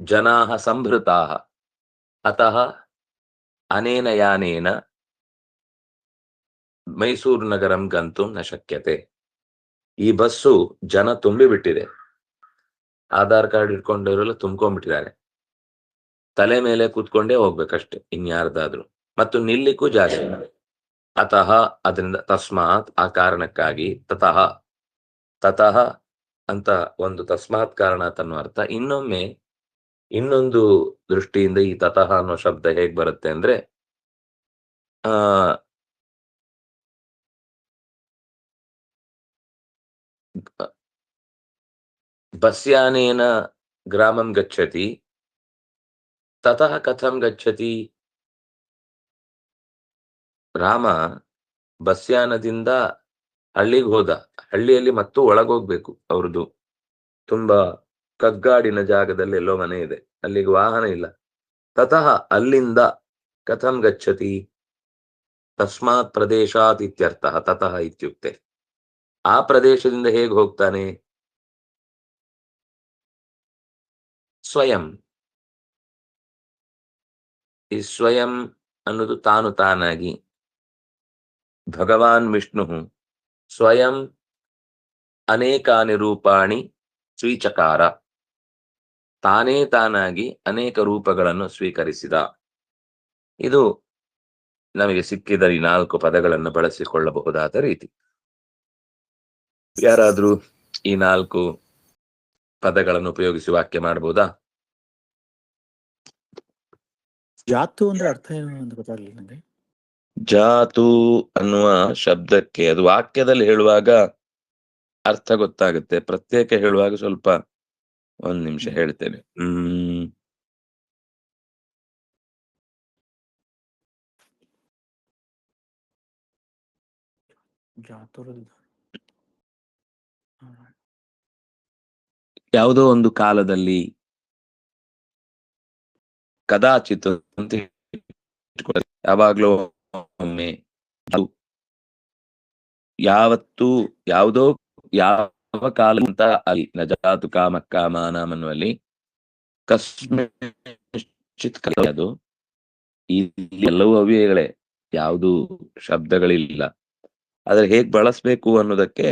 ಜನಾಃ ಸಂಭೃತಾಃ ಅತಃ ಅನೇನ ಯಾನೇನ ಮೈಸೂರು ನಗರಂ ಗಂತುಂ ನ ಶಕ್ಯತೆ. ಈ ಬಸ್ಸು ಜನ ತುಂಬಿಬಿಟ್ಟಿದೆ. ಆಧಾರ್ ಕಾರ್ಡ್ ಇಟ್ಕೊಂಡಿರೋಲ್ಲ ತುಂಬ್ಕೊಂಡ್ಬಿಟ್ಟಿದ್ದಾರೆ. ತಲೆ ಮೇಲೆ ಕೂತ್ಕೊಂಡೇ ಹೋಗ್ಬೇಕಷ್ಟೆ, ಇನ್ಯಾರ್ದಾದ್ರು. ಮತ್ತು ನಿಲ್ಲಿಕ್ಕೂ ಜಾಗ ಇಲ್ಲ. ಅತಃ ಅದರಿಂದ, ತಸ್ಮಾತ್ ಆ ಕಾರಣಕ್ಕಾಗಿ, ತತಃ ತತಃ ಅಂತ ಒಂದು ತಸ್ಮಾತ್ ಕಾರಣ ಅನ್ನೋ ಅರ್ಥ. ಇನ್ನೊಮ್ಮೆ ಇನ್ನೊಂದು ದೃಷ್ಟಿಯಿಂದ ಈ ತತಃ ಅನ್ನೋ ಶಬ್ದ ಹೇಗ್ ಬರುತ್ತೆ ಅಂದ್ರೆ, ಬಸ್ಯಾನೇನ ಗ್ರಾಮಂ ಗಚ್ಚತಿ ತತಃ ಕಥಂ ಗಚ್ಚತಿ. ರಾಮ ಬಸ್ಯಾನದಿಂದ ಹಳ್ಳಿಗೆ ಹೋದ, ಹಳ್ಳಿಯಲ್ಲಿ ಮತ್ತು ಒಳಗೋಗ್ಬೇಕು. ಅವ್ರದ್ದು ತುಂಬಾ ಕಗ್ಗಾಡಿನ ಜಾಗದಲ್ಲಿ ಎಲ್ಲೋ ಮನೆ ಇದೆ, ಅಲ್ಲಿಗೆ ವಾಹನ ಇಲ್ಲ. ತತಃ ಅಲ್ಲಿಂದ, ಕಥಂ ಗಚ್ಚತಿ ತಸ್ಮಾತ್ ಪ್ರದೇಶಾತ್ ಇತ್ಯರ್ಥ. ತತಃ ಇತ್ಯುಕ್ತೆ ಆ ಪ್ರದೇಶದಿಂದ ಹೇಗೆ ಹೋಗ್ತಾನೆ? ಸ್ವಯಂ. ಈ ಸ್ವಯಂ ಅನ್ನೋದು ತಾನು ತಾನಾಗಿ. ಭಗವಾನ್ ವಿಷ್ಣು ಸ್ವಯಂ ಅನೇಕಾನಿ ರೂಪಾಣಿ ಸ್ವೀಚಕಾರ, ತಾನೇ ತಾನಾಗಿ ಅನೇಕ ರೂಪಗಳನ್ನು ಸ್ವೀಕರಿಸಿದ. ಇದು ನಮಗೆ ಸಿಕ್ಕಿದ ಈ 4 ಪದಗಳನ್ನು ಬಳಸಿಕೊಳ್ಳಬಹುದಾದ ರೀತಿ. ಯಾರಾದ್ರೂ ಈ 4 ಪದಗಳನ್ನು ಉಪಯೋಗಿಸಿ ವಾಕ್ಯ ಮಾಡಬಹುದಾ? ಜಾತು ಅಂದ್ರೆ ಅರ್ಥ ಏನು ಅಂತ ಗೊತ್ತಾಗ್ಲಿಲ್ಲ ನಂಗೆ. ಜಾತು ಅನ್ನುವ ಶಬ್ದಕ್ಕೆ ಅದು ವಾಕ್ಯದಲ್ಲಿ ಹೇಳುವಾಗ ಅರ್ಥ ಗೊತ್ತಾಗುತ್ತೆ, ಪ್ರತ್ಯೇಕ ಹೇಳುವಾಗ ಸ್ವಲ್ಪ ಒಂದ್ ನಿಮಿಷ ಹೇಳ್ತೇನೆ. ಯಾವುದೋ ಒಂದು ಕಾಲದಲ್ಲಿ, ಕದಾಚಿತ್ ಅಂತ ಯಾವಾಗ್ಲೋ ಒಮ್ಮೆ, ಯಾವತ್ತು, ಯಾವುದೋ, ಯಾವ ಕಾಲ ಅಂತ ಅಲ್ಲಿ ನಜಾತು ಕಾಮ ಕಾಮಾನಾಂ ಅನ್ನುವಲ್ಲಿ ಕಸ್ಮಿಂಶ್ಚಿತ್ ಅದು ಎಲ್ಲವೂ ಅವ್ಯಯಗಳೇ, ಯಾವುದು ಶಬ್ದಗಳಿಲ್ಲ. ಆದ್ರೆ ಹೇಗ್ ಬಳಸ್ಬೇಕು ಅನ್ನೋದಕ್ಕೆ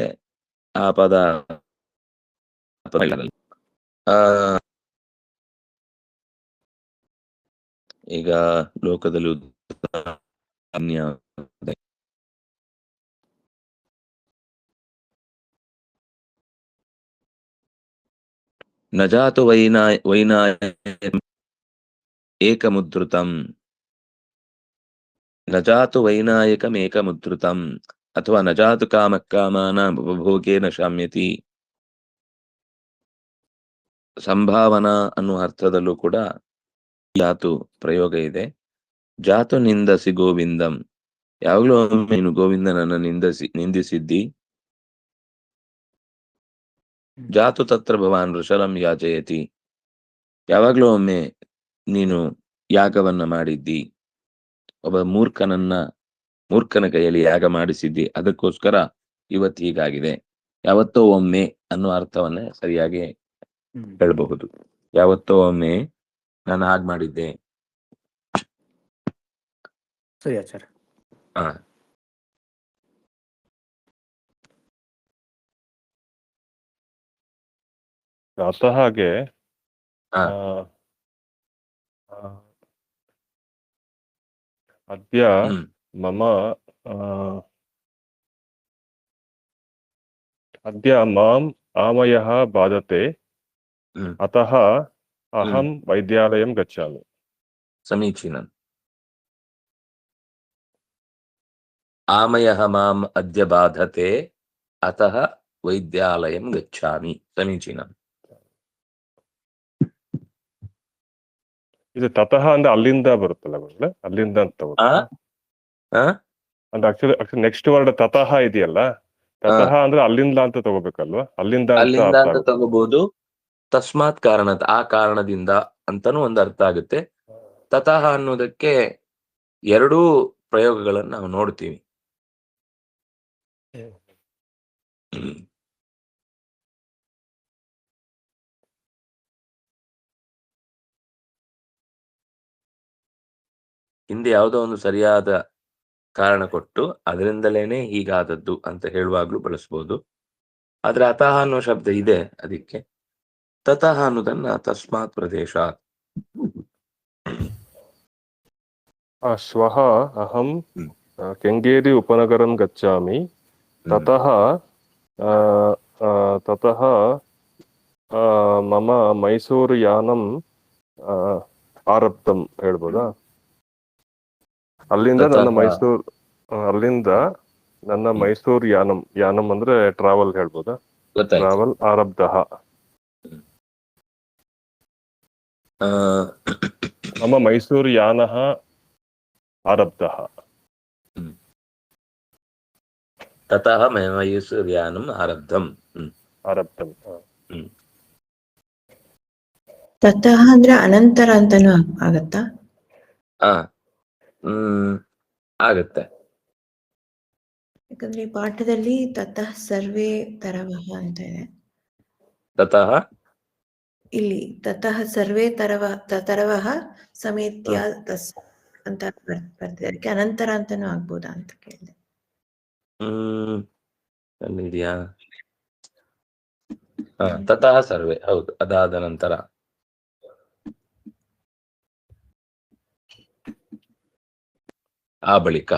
ಆ ಪದ ಈಗ ಲೋಕದಲ್ಲಿ ನಜಾತು ವೈನಾಯ ಏಕಮುದ್ರುತಂ, ನಜಾತು ವೈನಾಯಕಂ ಏಕಮುದ್ರುತಂ, ಅಥವಾ ನಜಾತು ಕಾಮ ಕಾಮಾನಾಂ ಉಪಭೋಗೇನ ಶಾಮ್ಯತಿ. ಸಂಭಾವನಾ ಅನ್ನುವ ಅರ್ಥದಲ್ಲೂ ಕೂಡ ಜಾತು ಪ್ರಯೋಗ ಇದೆ. ಜಾತು ನಿಂದಸಿ ಗೋವಿಂದಂ, ಯಾವಾಗ್ಲೂ ನೀನು ಗೋವಿಂದನನ್ನ ನಿಂದಿಸಿದ್ದಿ. ಜಾತು ತತ್ರ ಭವಾನ್ ಋಷಲಂ ಯಾಚಯತಿ, ಯಾವಾಗ್ಲೂ ಒಮ್ಮೆ ನೀನು ಯಾಗವನ್ನ ಮಾಡಿದ್ದಿ. ಒಬ್ಬ ಮೂರ್ಖನ ಕೈಯಲ್ಲಿ ಯಾಗ ಮಾಡಿಸಿದ್ದಿ, ಅದಕ್ಕೋಸ್ಕರ ಇವತ್ತು ಹೀಗಾಗಿದೆ. ಯಾವತ್ತೋ ಒಮ್ಮೆ ಅನ್ನೋ ಅರ್ಥವನ್ನ ಸರಿಯಾಗಿ ಹೇಳಬಹುದು. ಯಾವತ್ತೋ ಒಮ್ಮೆ ನಾನು ಹಾಗೆ ಮಾಡಿದ್ದೆ. ಸರಿ ಆಚಾರ್ಯ. ಹಾಗೆ ಅದ್ಯ ಮಮ ಅದ್ಯ ಮಾಂ ಆಮಯಃ ಬಾಧತೆ ಅತಃ ಅಹಂ ವೈದ್ಯಾಲಯಂ ಗಚ್ಚಾಮಿ. ಸಮೀಚೀನಂ. ಆಮಯಃ ಮಾಂ ಅದ್ಯ ಬಾಧತೆ ಅತಃ ವೈದ್ಯಾಲಯಂ ಗಚ್ಚಾಮಿ. ಸಮೀಚೀನ. ಇದು ತತಃ ಅಂದ್ರೆ ಅಲ್ಲಿಂದ ಬರುತ್ತಲ್ಲ ಗುರುಗಳೇ, ಅಲ್ಲಿಂದ ಅಂತ ತಗೋಬೇಕು. ಅಂದ್ರೆ ಆಕ್ಚುಲಿ ನೆಕ್ಸ್ಟ್ ವರ್ಡ್ ತತಃ ಇದೆಯಲ್ಲ, ತತಃ ಅಂದ್ರೆ ಅಲ್ಲಿಂದ ಅಂತ ತಗೋಬೇಕಲ್ವಾ? ಅಲ್ಲಿಂದ ಅಂತ ತಗೋಬಹುದು. ತಸ್ಮಾತ್ ಕಾರಣದ, ಆ ಕಾರಣದಿಂದ ಅಂತಾನು ಒಂದು ಅರ್ಥ ಆಗುತ್ತೆ. ತತಃ ಅನ್ನೋದಕ್ಕೆ ಎರಡೂ ಪ್ರಯೋಗಗಳನ್ನು ನಾವು ನೋಡ್ತೀವಿ. ಹಿಂದೆ ಯಾವುದೋ ಒಂದು ಸರಿಯಾದ ಕಾರಣ ಕೊಟ್ಟು ಅದರಿಂದಲೇನೆ ಹೀಗಾದದ್ದು ಅಂತ ಹೇಳುವಾಗ್ಲೂ ಬಳಸ್ಬೋದು. ಆದ್ರೆ ಅತಃ ಅನ್ನೋ ಶಬ್ದ ಇದೆ, ಅದಕ್ಕೆ ತತಃ ಅನ್ನೋದನ್ನ ತಸ್ಮಾತ್ ಪ್ರದೇಶ. ಶ್ವಃ ಅಹಂ ಕೆಂಗೇರಿ ಉಪನಗರಂ ಗಚ್ಚಾಮಿ ತತಃ ಮಮ ಮೈಸೂರು ಯಾನಂ ಆರಬ್ಧಂ ಹೇಳ್ಬೋದಾ? ಅಲ್ಲಿಂದ ನನ್ನ ಮೈಸೂರು ಯಾನಂ ಅಂದ್ರೆ ಟ್ರಾವೆಲ್ ಹೇಳ್ಬೋದಾ? ಟ್ರಾವೆಲ್ ಆರಬ್ಧ. ಮಮ ಮೈಸೂರು ಯಾನಃ ಆರಬ್ಧಃ. ತತಃ ಮೈಸೂರು ಯಾನಂ ಆರಬ್ಧಂ. ತತಃ ಅಂದ್ರೆ ಅನಂತರ ಅಂತಾನು ಆಗತ್ತಾ? ಆಗತ್ತೆ. ಯಾಕಂದ್ರೆ ಈ ಪಾಠದಲ್ಲಿ ತತಃ ಸರ್ವೇ ತರವಃ ಅಂತ ಇದೆ. ತತಃ ಇಲ್ಲಿ ತತಃ ಸರ್ವೇ ತರವಃ ಸಮೇತ್ಯ ತಸ್ ಅಂತ ಬರ್ತಿದೆ. ಅದಕ್ಕೆ ಅನಂತರ ಅಂತಾನು ಆಗ್ಬೋದಾ ಅಂತ ಕೇಳಿದೆ. ಇದೆಯಾ? ತತಃ ಸರ್ವೇ, ಹೌದು. ಅದಾದ ನಂತರ ಆ ಬಳಿಕ.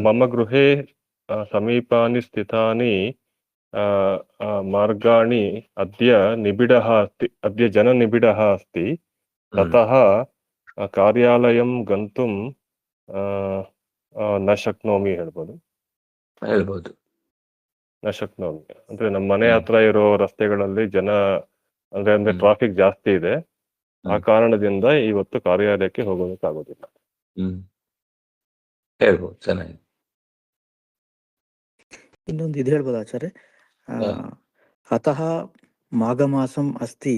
ಮಮ ಗೃಹೇ ಸಮೀಪಾನಿ ಸ್ಥಿತಾನಿ ಮಾರ್ಗಾಣಿ ಅದ್ಯ ನಿಬಿಡಃ ಅಸ್ತಿ, ಅದ್ಯ ಜನನಿಬಿಡಃ ಅಸ್ತಿ, ತತಃ ಕಾರ್ಯಾಲಯಂ ಗಂತುಂ ನ ಶಕ್ನೋಮಿ ಹೇಳ್ಬೋದು. ನ ಶಕ್ನೋಮಿ ಅಂದ್ರೆ ನಮ್ಮ ಮನೆ ಹತ್ರ ಇರೋ ರಸ್ತೆಗಳಲ್ಲಿ ಜನ ಅಂದ್ರೆ ಟ್ರಾಫಿಕ್ ಜಾಸ್ತಿ ಇದೆ, ಆ ಕಾರಣದಿಂದ ಇವತ್ತು ಕಾರ್ಯಾಲಯಕ್ಕೆ ಹೋಗೋದಕ್ಕಾಗೋದಿಲ್ಲ. ಹೇಳ್ಬೋದು. ಚೆನ್ನಾಗಿ. ಇನ್ನೊಂದು ಇದು ಹೇಳ್ಬೋದು ಆಚಾರ್ಯ. ಅತಃ ಮಾಘಮಾಸಂ ಅಸ್ತಿ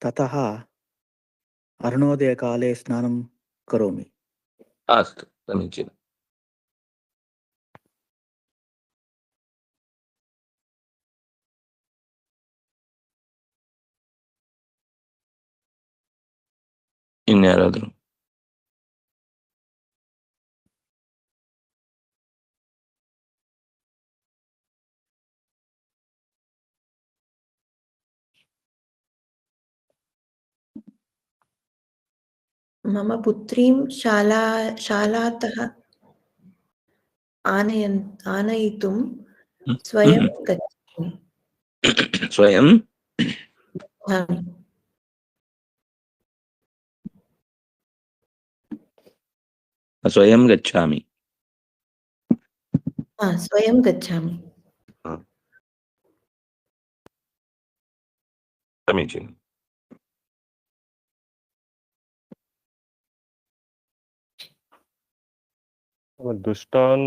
ತತಃ ಅರುಣೋದಯ ಕಾಲೇ ಸ್ನಾನಂ ಕರೋಮಿ. ಅಸ್ತು, ಸಮೀಚೀನ. ಇನ್ಯಾರಾದ್ರು? ಮಮ ಪುತ್ರೀಂ ಶಾಲಾತಃ ಆನಯಿತುಂ ಸ್ವಯಂ ಗಚ್ಚಾಮಿ. ಸ್ವಯಂ ಗಚ್ಚಾಮಿ. ಸ್ವಯಂ ಗಚ್ಚಾಮಿ. ಸಮೀಚೀನ. ದುಷ್ಟಾನ್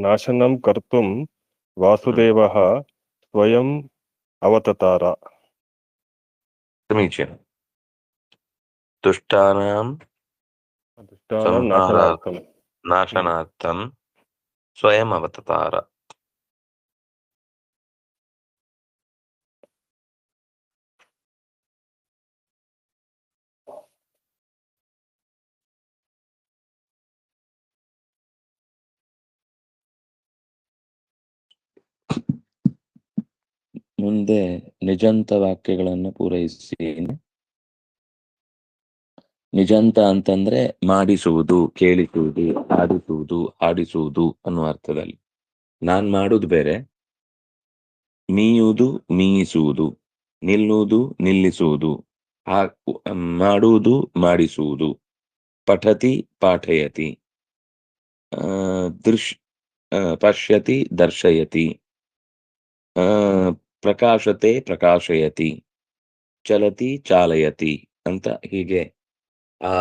ನಾಶನಂ ಕರ್ತುಂ ವಾಸುದೇವಃ ಸ್ವಯಂ ಅವತತಾರ. ಸಮೀಚೀನ. ದುಷ್ಟಾನಾಂ ನಾಶನಾರ್ಥಂ ಸ್ವಯಂ ಅವತತಾರ. ಮುಂದೆ ನಿಜಂತ ವಾಕ್ಯಗಳನ್ನು ಪೂರೈಸಿ. ನಿಜಂತ ಅಂತಂದ್ರೆ ಮಾಡಿಸುವುದು, ಕೇಳಿಸುವುದು, ಆಡಿಸುವುದು, ಹಾಡಿಸುವುದು ಅನ್ನುವ ಅರ್ಥದಲ್ಲಿ. ನಾನ್ ಮಾಡುವುದು ಬೇರೆ, ಮೀಯುವುದು, ಮೀಯಿಸುವುದು, ನಿಲ್ಲುವುದು, ನಿಲ್ಲಿಸುವುದು, ಮಾಡುವುದು, ಮಾಡಿಸುವುದು, ಪಠತಿ, ಪಾಠಯತಿ, ಪಶ್ಯತಿ, ದರ್ಶಯತಿ, ಪ್ರಕಾಶತೆ, ಪ್ರಕಾಶಯತಿ, ಚಲತಿ, ಚಾಲಯತಿ ಅಂತ ಹೀಗೆ ಆ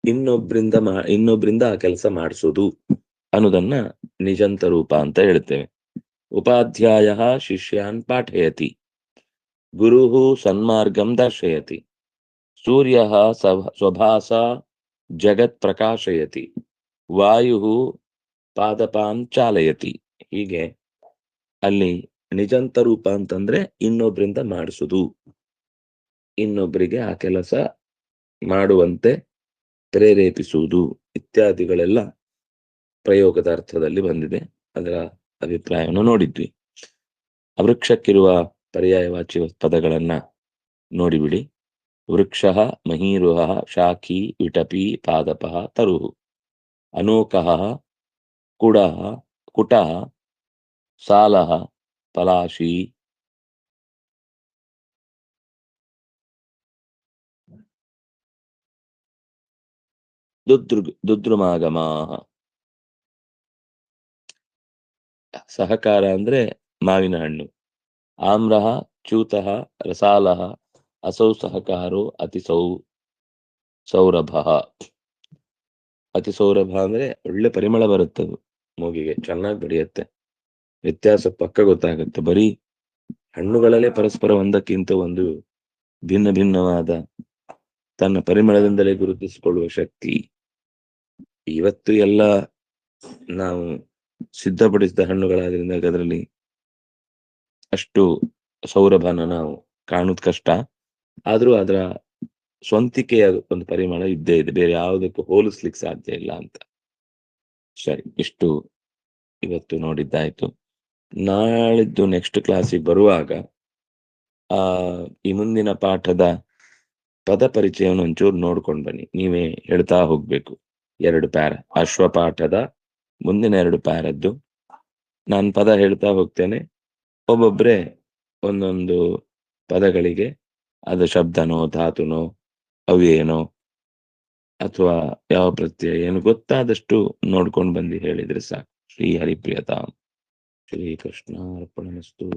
ಇನ್ನೊಬ್ರಿಂದ ಆ ಕೆಲಸ ಮಾಡಿಸೋದು ಅನ್ನೋದನ್ನ ನಿಜಂತ ರೂಪ ಅಂತ ಹೇಳ್ತೇವೆ. ಉಪಾಧ್ಯಾಯ ಶಿಷ್ಯಾನ್ ಪಾಠಯತಿ, ಗುರು ಸನ್ಮಾರ್ಗಂ ದರ್ಶಯತಿ, ಸೂರ್ಯ ಸ್ವಭಾಸ ಜಗತ್ ಪ್ರಕಾಶಯತಿ, ವಾಯು ಪಾದಪಾನ್ ಚಾಲಯತಿ. ಹೀಗೆ ಅಲ್ಲಿ ನಿಜಂತ ರೂಪ ಅಂತಂದ್ರೆ ಇನ್ನೊಬ್ರಿಂದ ಮಾಡಿಸುದು, ಇನ್ನೊಬ್ಬರಿಗೆ ಆ ಕೆಲಸ ಮಾಡುವಂತೆ ಪ್ರೇರೇಪಿಸುವುದು ಇತ್ಯಾದಿಗಳೆಲ್ಲ ಪ್ರಯೋಗದ ಅರ್ಥದಲ್ಲಿ ಬಂದಿದೆ. ಅದರ ಅಭಿಪ್ರಾಯವನ್ನು ನೋಡಿದ್ವಿ. ವೃಕ್ಷಕ್ಕಿರುವ ಪರ್ಯಾಯವಾಚಿ ಪದಗಳನ್ನ ನೋಡಿಬಿಡಿ. ವೃಕ್ಷ, ಮಹೀರುಹ, ಶಾಖಿ, ವಿಟಪಿ, ಪಾದಪ, ತರುಹು, ಅನೋಕಃ, ಕುಡಃ, ಕುಟಃ, ಸಾಲಃ, ಪಲಾಶಿ, ದುದ್ರುಮಾಗಮ. ಸಹಕಾರ ಅಂದ್ರೆ ಮಾವಿನ ಹಣ್ಣು. ಆಮ್ರಃ, ಚ್ಯೂತಃ, ರಸಾಲಃ, ಅಸೌ ಸಹಕಾರೋ ಸೌರಭ. ಅತಿ ಸೌರಭ ಅಂದ್ರೆ ಒಳ್ಳೆ ಪರಿಮಳ ಬರುತ್ತದು, ಮೂಗಿಗೆ ಚೆನ್ನಾಗಿ ಬಡಿಯುತ್ತೆ. ವ್ಯತ್ಯಾಸ ಪಕ್ಕ ಗೊತ್ತಾಗುತ್ತೆ. ಬರೀ ಹಣ್ಣುಗಳಲ್ಲೇ ಪರಸ್ಪರ ಒಂದಕ್ಕಿಂತ ಒಂದು ಭಿನ್ನ ಭಿನ್ನವಾದ ತನ್ನ ಪರಿಮಳದಿಂದಲೇ ಗುರುತಿಸಿಕೊಳ್ಳುವ ಶಕ್ತಿ. ಇವತ್ತು ಎಲ್ಲ ನಾವು ಸಿದ್ಧಪಡಿಸಿದ ಹಣ್ಣುಗಳಾದ್ರಿಂದ ಅದರಲ್ಲಿ ಅಷ್ಟು ಸೌರಭನ ನಾವು ಕಾಣುವುದು ಕಷ್ಟ. ಆದ್ರೂ ಅದರ ಸ್ವಂತಿಕೆಯ ಒಂದು ಪರಿಮಳ ಇದ್ದೇ ಇದೆ, ಬೇರೆ ಯಾವುದಕ್ಕೂ ಹೋಲಿಸ್ಲಿಕ್ಕೆ ಸಾಧ್ಯ ಇಲ್ಲ ಅಂತ. ಸರಿ, ಇಷ್ಟು ಇವತ್ತು ನೋಡಿದ್ದಾಯ್ತು. ನಾಳಿದ್ದು ನೆಕ್ಸ್ಟ್ ಕ್ಲಾಸಿಗೆ ಬರುವಾಗ ಈ ಮುಂದಿನ ಪಾಠದ ಪದ ಪರಿಚಯವನ್ನು ಒಂಚೂರು ನೋಡ್ಕೊಂಡು ಬನ್ನಿ. ನೀವೇ ಹೇಳ್ತಾ ಹೋಗ್ಬೇಕು. 2 ಪ್ಯಾರ, ಅಶ್ವಪಾಠದ ಮುಂದಿನ 2 ಪ್ಯಾರದ್ದು ನಾನು ಪದ ಹೇಳ್ತಾ ಹೋಗ್ತೇನೆ. ಒಬ್ಬೊಬ್ರೆ ಒಂದೊಂದು ಪದಗಳಿಗೆ ಅದು ಶಬ್ದನೋ, ಧಾತುನೋ, ಅವ್ಯಯನೋ ಅಥವಾ ಯಾವ ಪ್ರತ್ಯಯ ಏನು ಗೊತ್ತಾದಷ್ಟು ನೋಡ್ಕೊಂಡು ಬಂದು ಹೇಳಿದ್ರೆ ಸಾಕು. ಶ್ರೀ ಹರಿಪ್ರಿಯತಾಂ. ಶ್ರೀಕೃಷ್ಣ ಅರ್ಪಣಮಸ್ತು.